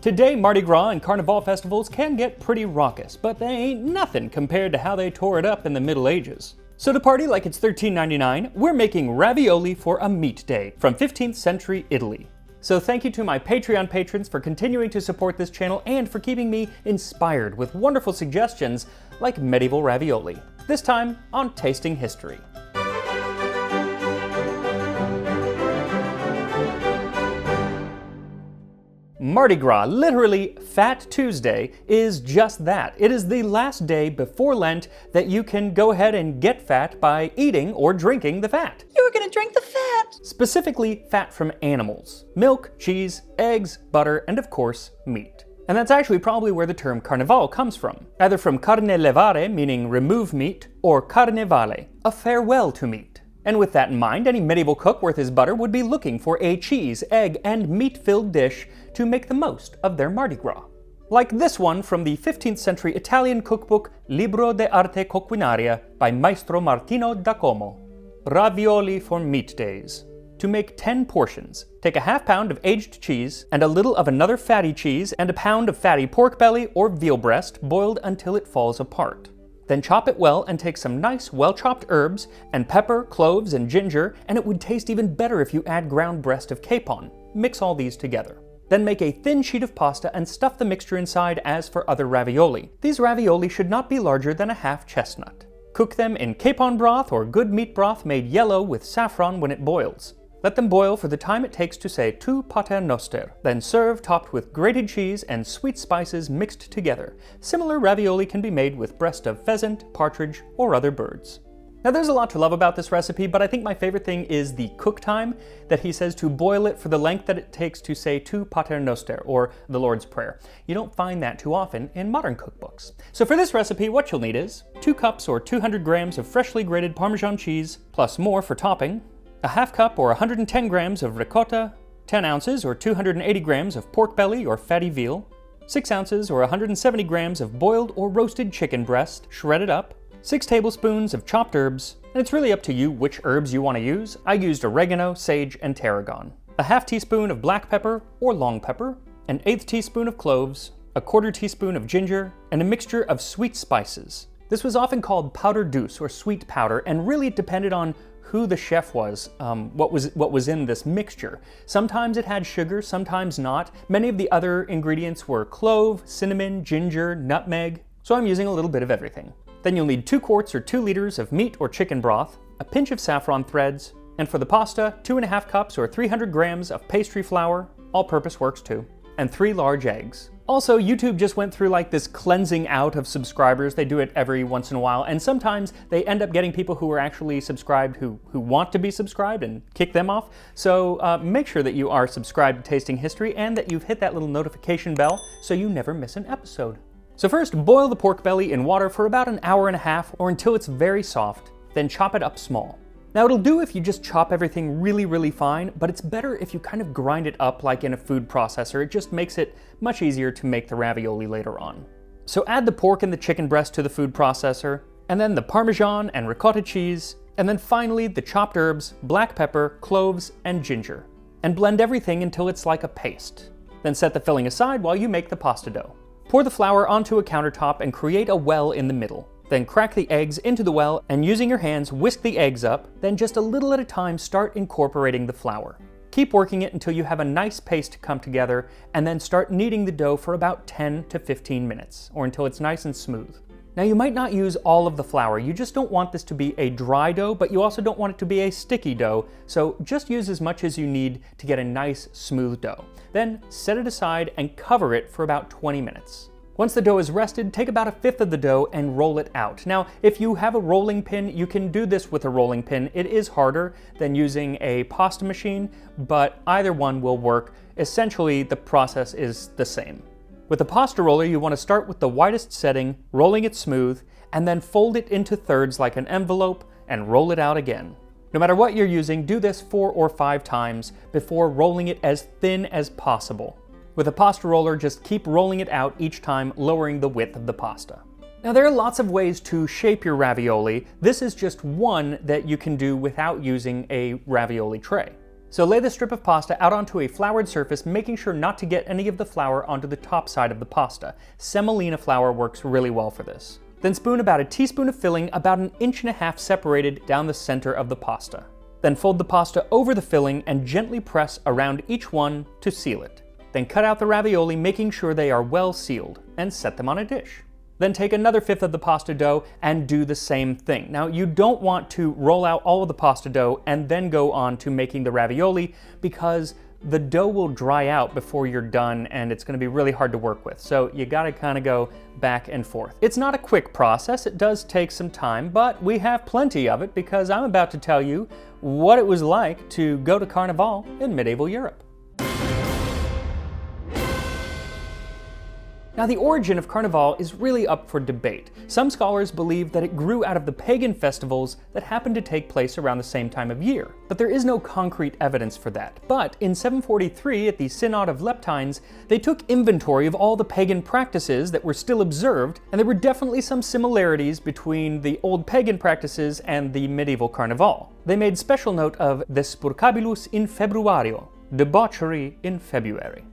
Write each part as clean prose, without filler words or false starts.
Today, Mardi Gras and Carnival festivals can get pretty raucous, but they ain't nothing compared to how they tore it up in the Middle Ages. So to party like it's $13.99, we're making ravioli for a meat day from 15th century Italy. So thank you to my Patreon patrons for continuing to support this channel and for keeping me inspired with wonderful suggestions like medieval ravioli. This time on Tasting History. Mardi Gras, literally Fat Tuesday, is just that. It is the last day before Lent that you can go ahead and get fat by eating or drinking the fat. You were gonna drink the fat! Specifically, fat from animals. Milk, cheese, eggs, butter, and of course, meat. And that's actually probably where the term Carnival comes from. Either from carne levare, meaning remove meat, or carnevale, a farewell to meat. And with that in mind, any medieval cook worth his butter would be looking for a cheese, egg, and meat-filled dish to make the most of their Mardi Gras. Like this one from the 15th century Italian cookbook Libro de Arte Coquinaria by Maestro Martino da Como. Ravioli for meat days. To make 10 portions, take a half pound of aged cheese and a little of another fatty cheese and a pound of fatty pork belly or veal breast boiled until it falls apart. Then chop it well and take some nice well-chopped herbs and pepper, cloves, and ginger, and it would taste even better if you add ground breast of capon. Mix all these together. Then make a thin sheet of pasta and stuff the mixture inside as for other ravioli. These ravioli should not be larger than a half chestnut. Cook them in capon broth or good meat broth made yellow with saffron when it boils. Let them boil for the time it takes to say 2 paternoster, then serve topped with grated cheese and sweet spices mixed together. Similar ravioli can be made with breast of pheasant, partridge, or other birds. Now there's a lot to love about this recipe, but I think my favorite thing is the cook time, that he says to boil it for the length that it takes to say 2 paternoster, or the Lord's Prayer. You don't find that too often in modern cookbooks. So for this recipe, what you'll need is 2 cups or 200 grams of freshly grated Parmesan cheese, plus more for topping, a half cup or 110 grams of ricotta, 10 ounces or 280 grams of pork belly or fatty veal, 6 ounces or 170 grams of boiled or roasted chicken breast, shredded up, 6 tablespoons of chopped herbs, and it's really up to you which herbs you want to use. I used oregano, sage, and tarragon. A half teaspoon of black pepper or long pepper, an 1/8 teaspoon of cloves, a 1/4 teaspoon of ginger, and a mixture of sweet spices. This was often called powder douce or sweet powder, and really it depended on who the chef was, what was in this mixture. Sometimes it had sugar, sometimes not. Many of the other ingredients were clove, cinnamon, ginger, nutmeg, so I'm using a little bit of everything. Then you'll need 2 quarts or 2 liters of meat or chicken broth, a pinch of saffron threads, and for the pasta, 2½ cups or 300 grams of pastry flour, all-purpose works too, and 3 large eggs. Also, YouTube just went through like this cleansing out of subscribers. They do it every once in a while, and sometimes they end up getting people who are actually subscribed who want to be subscribed and kick them off. So make sure that you are subscribed to Tasting History and that you've hit that little notification bell so you never miss an episode. So first, boil the pork belly in water for about an hour and a half or until it's very soft, then chop it up small. Now it'll do if you just chop everything really fine, but it's better if you kind of grind it up like in a food processor. It just makes it much easier to make the ravioli later on. So add the pork and the chicken breast to the food processor, and then the Parmesan and ricotta cheese, and then finally the chopped herbs, black pepper, cloves, and ginger. And blend everything until it's like a paste. Then set the filling aside while you make the pasta dough. Pour the flour onto a countertop and create a well in the middle. Then crack the eggs into the well and using your hands whisk the eggs up, then just a little at a time start incorporating the flour. Keep working it until you have a nice paste come together and then start kneading the dough for about 10 to 15 minutes, or until it's nice and smooth. Now you might not use all of the flour, you just don't want this to be a dry dough, but you also don't want it to be a sticky dough, so just use as much as you need to get a nice smooth dough. Then set it aside and cover it for about 20 minutes. Once the dough is rested, take about 1/5 of the dough and roll it out. Now, if you have a rolling pin, you can do this with a rolling pin. It is harder than using a pasta machine, but either one will work. Essentially, the process is the same. With a pasta roller, you want to start with the widest setting, rolling it smooth, and then fold it into thirds like an envelope and roll it out again. No matter what you're using, do this 4 or 5 times before rolling it as thin as possible. With a pasta roller, just keep rolling it out each time, lowering the width of the pasta. Now there are lots of ways to shape your ravioli. This is just one that you can do without using a ravioli tray. So lay the strip of pasta out onto a floured surface, making sure not to get any of the flour onto the top side of the pasta. Semolina flour works really well for this. Then spoon about a teaspoon of filling about 1.5 inches separated down the center of the pasta. Then fold the pasta over the filling and gently press around each one to seal it. Then cut out the ravioli, making sure they are well sealed, and set them on a dish. Then take another fifth of the pasta dough and do the same thing. Now, you don't want to roll out all of the pasta dough and then go on to making the ravioli, because the dough will dry out before you're done and it's going to be really hard to work with. So you got to kind of go back and forth. It's not a quick process, it does take some time, but we have plenty of it because I'm about to tell you what it was like to go to Carnival in medieval Europe. Now, the origin of Carnival is really up for debate. Some scholars believe that it grew out of the pagan festivals that happened to take place around the same time of year, but there is no concrete evidence for that. But in 743, at the Synod of Leptines, they took inventory of all the pagan practices that were still observed, and there were definitely some similarities between the old pagan practices and the medieval Carnival. They made special note of despurcabilus in februario, debauchery in February.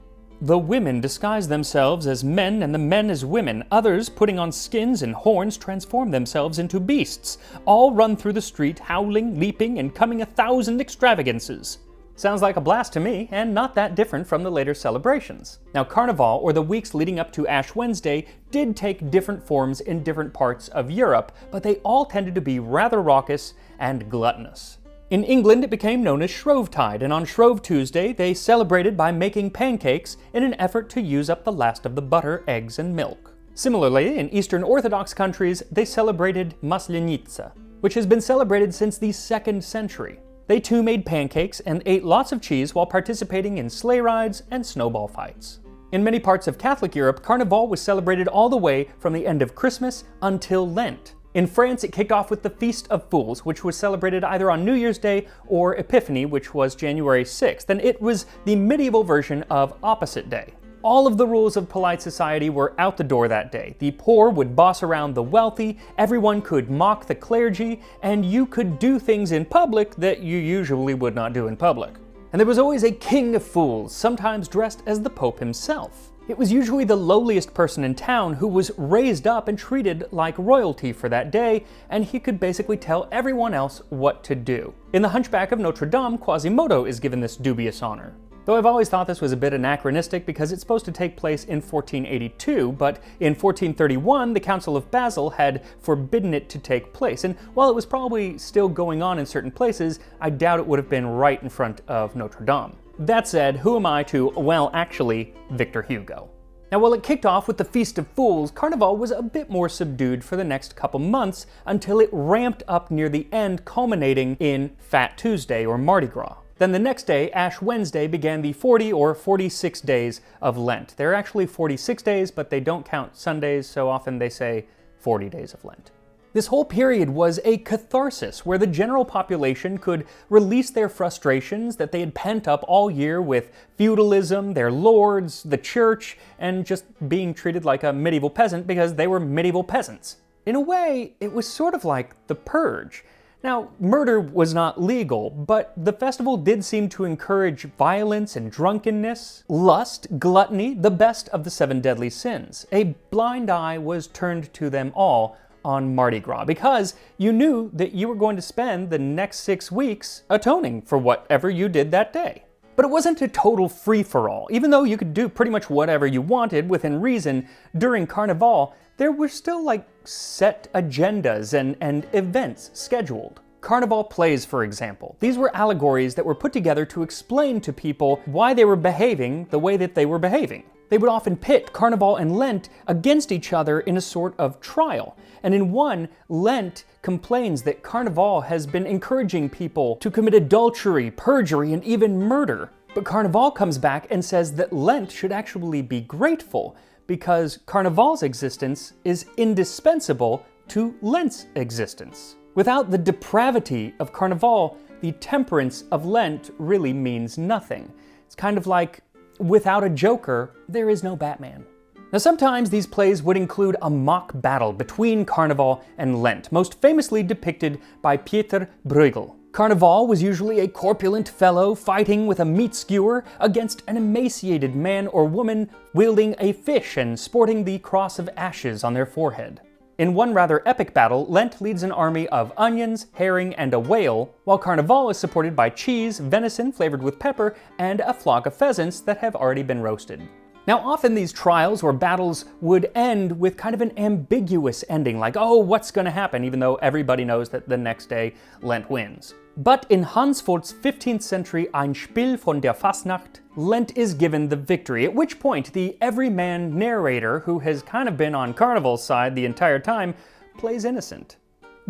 The women disguise themselves as men and the men as women. Others, putting on skins and horns, transform themselves into beasts. All run through the street, howling, leaping, and coming 1,000 extravagances. Sounds like a blast to me, and not that different from the later celebrations. Now, Carnival, or the weeks leading up to Ash Wednesday, did take different forms in different parts of Europe, but they all tended to be rather raucous and gluttonous. In England, it became known as Shrovetide, and on Shrove Tuesday, they celebrated by making pancakes in an effort to use up the last of the butter, eggs, and milk. Similarly, in Eastern Orthodox countries, they celebrated Maslenitsa, which has been celebrated since the 2nd century. They too made pancakes and ate lots of cheese while participating in sleigh rides and snowball fights. In many parts of Catholic Europe, Carnival was celebrated all the way from the end of Christmas until Lent. In France, it kicked off with the Feast of Fools, which was celebrated either on New Year's Day or Epiphany, which was January 6th, and it was the medieval version of Opposite Day. All of the rules of polite society were out the door that day. The poor would boss around the wealthy, everyone could mock the clergy, and you could do things in public that you usually would not do in public. And there was always a king of fools, sometimes dressed as the Pope himself. It was usually the lowliest person in town who was raised up and treated like royalty for that day, and he could basically tell everyone else what to do. In The Hunchback of Notre Dame, Quasimodo is given this dubious honor. Though I've always thought this was a bit anachronistic because it's supposed to take place in 1482, but in 1431 the Council of Basel had forbidden it to take place, and while it was probably still going on in certain places, I doubt it would have been right in front of Notre Dame. That said, who am I to, well, actually, Victor Hugo? Now, while it kicked off with the Feast of Fools, Carnival was a bit more subdued for the next couple months until it ramped up near the end, culminating in Fat Tuesday or Mardi Gras. Then the next day, Ash Wednesday, began the 40 or 46 days of Lent. There are actually 46 days, but they don't count Sundays, so often they say 40 days of Lent. This whole period was a catharsis where the general population could release their frustrations that they had pent up all year with feudalism, their lords, the church, and just being treated like a medieval peasant because they were medieval peasants. In a way, it was sort of like the Purge. Now, murder was not legal, but the festival did seem to encourage violence and drunkenness, lust, gluttony, the best of the 7 deadly sins. A blind eye was turned to them all on Mardi Gras, because you knew that you were going to spend the next 6 weeks atoning for whatever you did that day. But it wasn't a total free-for-all. Even though you could do pretty much whatever you wanted within reason, during Carnival, there were still set agendas and events scheduled. Carnival plays, for example. These were allegories that were put together to explain to people why they were behaving the way that they were behaving. They would often pit Carnival and Lent against each other in a sort of trial. And in one, Lent complains that Carnival has been encouraging people to commit adultery, perjury, and even murder. But Carnival comes back and says that Lent should actually be grateful because Carnival's existence is indispensable to Lent's existence. Without the depravity of Carnival, the temperance of Lent really means nothing. It's kind of like, without a Joker, there is no Batman. Now, sometimes these plays would include a mock battle between Carnival and Lent, most famously depicted by Pieter Bruegel. Carnival was usually a corpulent fellow fighting with a meat skewer against an emaciated man or woman wielding a fish and sporting the cross of ashes on their forehead. In one rather epic battle, Lent leads an army of onions, herring, and a whale, while Carnival is supported by cheese, venison flavored with pepper, and a flock of pheasants that have already been roasted. Now, often these trials or battles would end with kind of an ambiguous ending, like, oh, what's going to happen, even though everybody knows that the next day Lent wins. But in Hans Voigt's 15th century Ein Spiel von der Fastnacht, Lent is given the victory, at which point the everyman narrator, who has kind of been on Carnival's side the entire time, plays innocent.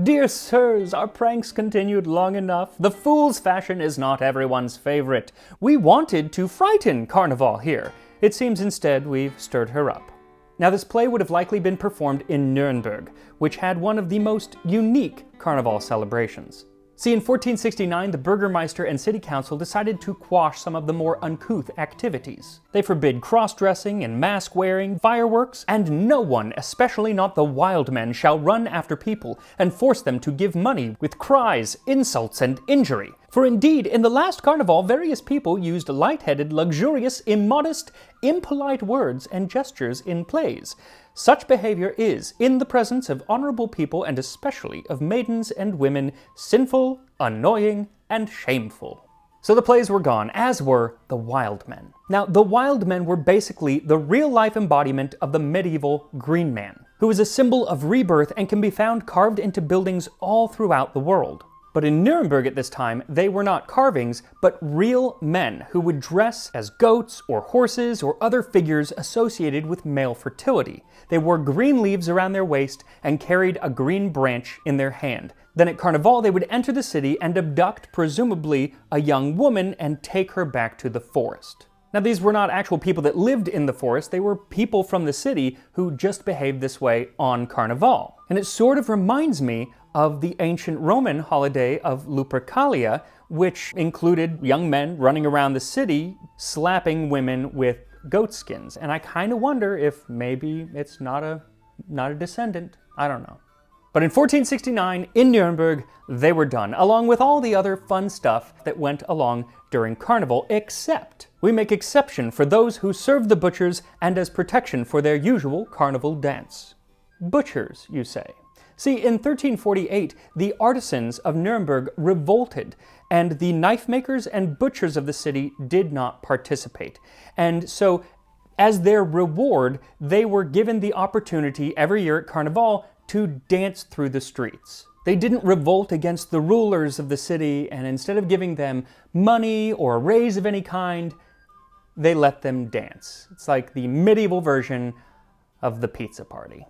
Dear sirs, our pranks continued long enough. The fool's fashion is not everyone's favorite. We wanted to frighten Carnival here. It seems instead we've stirred her up. Now, this play would have likely been performed in Nuremberg, which had one of the most unique Carnival celebrations. See, in 1469, the Burgermeister and City Council decided to quash some of the more uncouth activities. They forbid cross-dressing and mask-wearing, fireworks, and no one, especially not the wild men, shall run after people and force them to give money with cries, insults, and injury. For indeed, in the last Carnival, various people used light-headed, luxurious, immodest, impolite words and gestures in plays. Such behavior is, in the presence of honorable people and especially of maidens and women, sinful, annoying, and shameful. So the plays were gone, as were the wild men. Now, the wild men were basically the real-life embodiment of the medieval Green Man, who is a symbol of rebirth and can be found carved into buildings all throughout the world. But in Nuremberg at this time, they were not carvings, but real men who would dress as goats or horses or other figures associated with male fertility. They wore green leaves around their waist and carried a green branch in their hand. Then at Carnival, they would enter the city and abduct, presumably, a young woman and take her back to the forest. Now, these were not actual people that lived in the forest, they were people from the city who just behaved this way on Carnival. And it sort of reminds me of the ancient Roman holiday of Lupercalia, which included young men running around the city slapping women with goat skins. And I kind of wonder if maybe it's not a descendant. I don't know. But in 1469, in Nuremberg, they were done, along with all the other fun stuff that went along during Carnival, except we make exception for those who served the butchers and as protection for their usual Carnival dance. Butchers, you say? See, in 1348, the artisans of Nuremberg revolted, and the knife makers and butchers of the city did not participate. And so, as their reward, they were given the opportunity every year at Carnival to dance through the streets. They didn't revolt against the rulers of the city, and instead of giving them money or a raise of any kind, they let them dance. It's like the medieval version of the pizza party.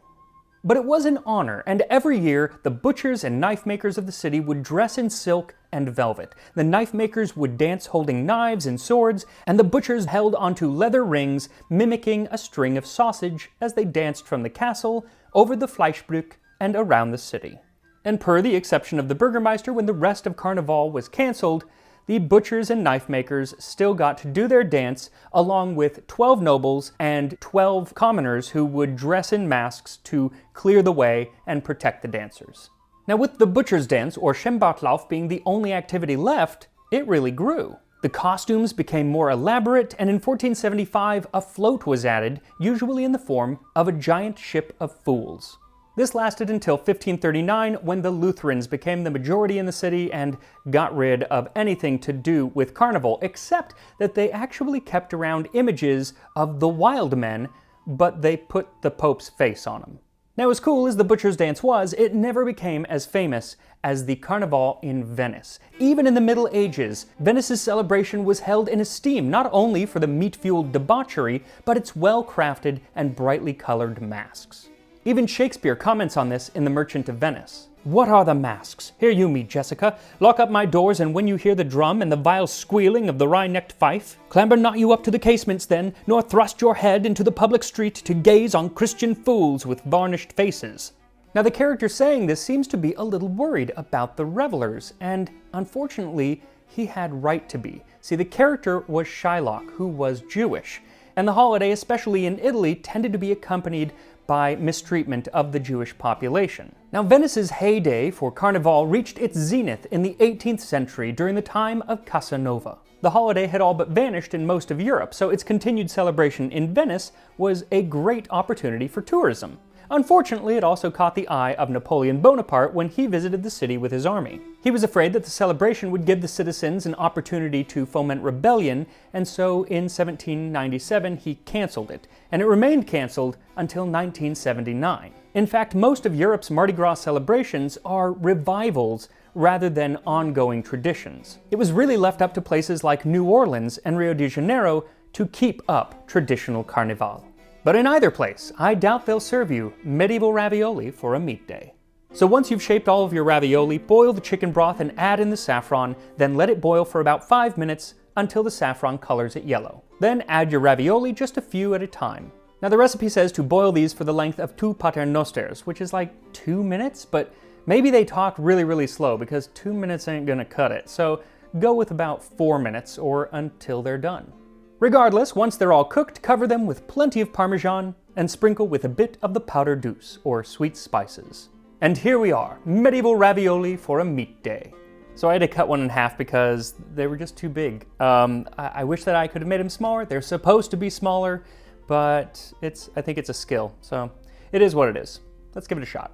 But it was an honor, and every year the butchers and knife makers of the city would dress in silk and velvet. The knife makers would dance holding knives and swords, and the butchers held onto leather rings mimicking a string of sausage as they danced from the castle, over the Fleischbrück, and around the city. And per the exception of the Burgermeister, when the rest of Carnival was cancelled, the butchers and knife makers still got to do their dance, along with 12 nobles and 12 commoners who would dress in masks to clear the way and protect the dancers. Now, with the butcher's dance, or Schembadlauf, being the only activity left, it really grew. The costumes became more elaborate, and in 1475, a float was added, usually in the form of a giant ship of fools. This lasted until 1539, when the Lutherans became the majority in the city and got rid of anything to do with Carnival, except that they actually kept around images of the wild men, but they put the Pope's face on them. Now, as cool as the butcher's dance was, it never became as famous as the Carnival in Venice. Even in the Middle Ages, Venice's celebration was held in esteem not only for the meat-fueled debauchery, but its well-crafted and brightly colored masks. Even Shakespeare comments on this in The Merchant of Venice. What are the masks? Hear you me, Jessica. Lock up my doors, and when you hear the drum and the vile squealing of the wry-necked fife, clamber not you up to the casements then, nor thrust your head into the public street to gaze on Christian fools with varnished faces. Now, the character saying this seems to be a little worried about the revelers, and unfortunately, he had right to be. See, the character was Shylock, who was Jewish, and the holiday, especially in Italy, tended to be accompanied by mistreatment of the Jewish population. Now, Venice's heyday for Carnival reached its zenith in the 18th century during the time of Casanova. The holiday had all but vanished in most of Europe, so its continued celebration in Venice was a great opportunity for tourism. Unfortunately, it also caught the eye of Napoleon Bonaparte when he visited the city with his army. He was afraid that the celebration would give the citizens an opportunity to foment rebellion, and so in 1797 he cancelled it, and it remained cancelled until 1979. In fact, most of Europe's Mardi Gras celebrations are revivals rather than ongoing traditions. It was really left up to places like New Orleans and Rio de Janeiro to keep up traditional Carnival. But in either place, I doubt they'll serve you medieval ravioli for a meat day. So once you've shaped all of your ravioli, boil the chicken broth and add in the saffron, then let it boil for about 5 minutes until the saffron colors it yellow. Then add your ravioli just a few at a time. Now the recipe says to boil these for the length of 2 paternosters, which is like 2 minutes, but maybe they talk really slow because 2 minutes ain't gonna cut it. So go with about 4 minutes or until they're done. Regardless, once they're all cooked, cover them with plenty of Parmesan and sprinkle with a bit of the powder douce, or sweet spices. And here we are, medieval ravioli for a meat day. So I had to cut one in half because they were just too big. I wish that I could have made them smaller. They're supposed to be smaller, but I think it's a skill. So it is what it is. Let's give it a shot.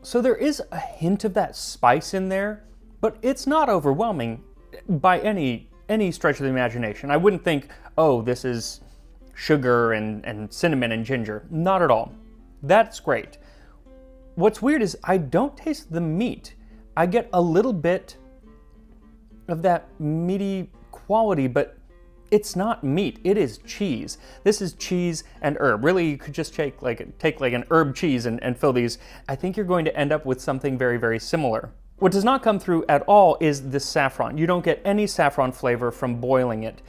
So there is a hint of that spice in there, but it's not overwhelming by any stretch of the imagination. I wouldn't think, oh, this is sugar and cinnamon and ginger. Not at all. That's great. What's weird is I don't taste the meat. I get a little bit of that meaty quality, but it's not meat, it is cheese. This is cheese and herb. Really, you could just take like an herb cheese and fill these. I think you're going to end up with something very similar. What does not come through at all is the saffron. You don't get any saffron flavor from boiling it.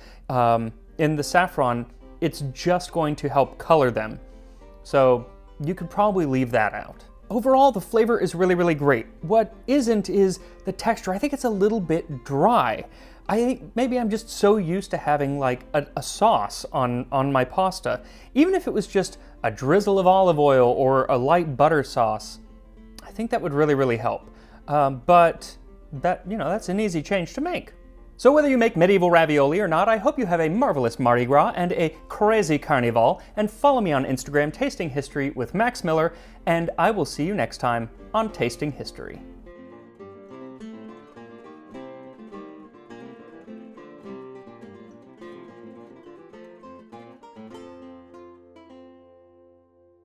In the saffron, it's just going to help color them. So you could probably leave that out. Overall, the flavor is really great. What isn't is the texture. I think it's a little bit dry. I think maybe I'm just so used to having like a sauce on my pasta. Even if it was just a drizzle of olive oil or a light butter sauce, I think that would really help. But that's an easy change to make. So whether you make medieval ravioli or not, I hope you have a marvelous Mardi Gras and a crazy Carnival, and follow me on Instagram, Tasting History with Max Miller, and I will see you next time on Tasting History.